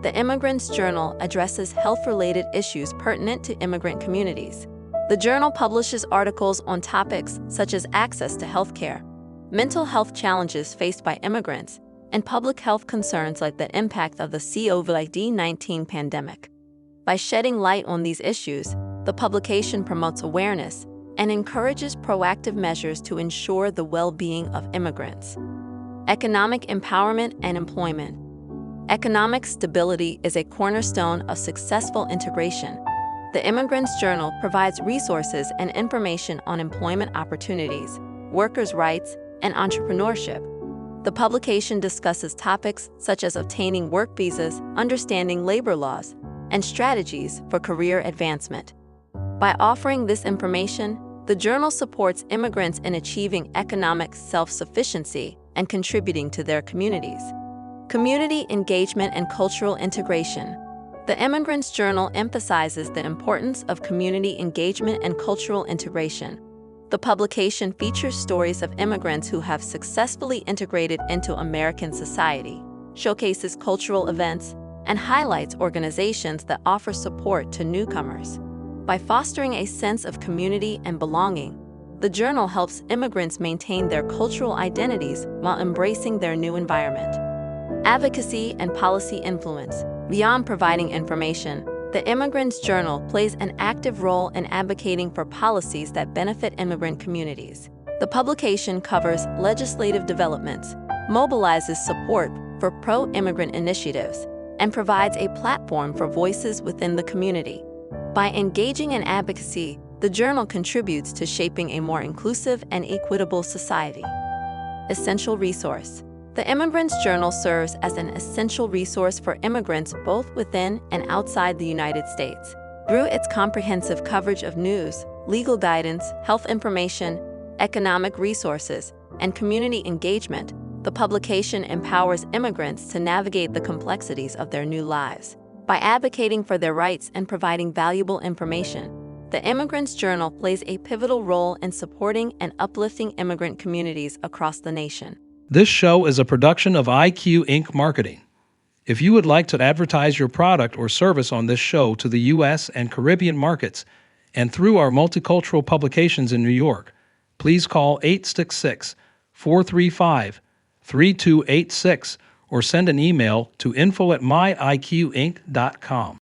the Immigrant's Journal addresses health-related issues pertinent to immigrant communities. The journal publishes articles on topics such as access to health care, mental health challenges faced by immigrants, and public health concerns like the impact of the COVID-19 pandemic. By shedding light on these issues, the publication promotes awareness and encourages proactive measures to ensure the well-being of immigrants. Economic empowerment and employment. Economic stability is a cornerstone of successful integration. The Immigrant's Journal provides resources and information on employment opportunities, workers' rights, and entrepreneurship. The publication discusses topics such as obtaining work visas, understanding labor laws, and strategies for career advancement. By offering this information, the journal supports immigrants in achieving economic self-sufficiency and contributing to their communities. Community engagement and cultural integration. The Immigrant's Journal emphasizes the importance of community engagement and cultural integration. The publication features stories of immigrants who have successfully integrated into American society, showcases cultural events, and highlights organizations that offer support to newcomers. By fostering a sense of community and belonging, the journal helps immigrants maintain their cultural identities while embracing their new environment. Advocacy and policy influence. Beyond providing information, the Immigrant's Journal plays an active role in advocating for policies that benefit immigrant communities. The publication covers legislative developments, mobilizes support for pro-immigrant initiatives, and provides a platform for voices within the community. By engaging in advocacy, the journal contributes to shaping a more inclusive and equitable society. Essential resource. The Immigrant's Journal serves as an essential resource for immigrants both within and outside the United States. Through its comprehensive coverage of news, legal guidance, health information, economic resources, and community engagement, the publication empowers immigrants to navigate the complexities of their new lives. By advocating for their rights and providing valuable information, the Immigrant's Journal plays a pivotal role in supporting and uplifting immigrant communities across the nation.
This show is a production of IQ Inc. Marketing. If you would like to advertise your product or service on this show to the U.S. and Caribbean markets and through our multicultural publications in New York, please call 866-435-3286 or send an email to info@myiqinc.com.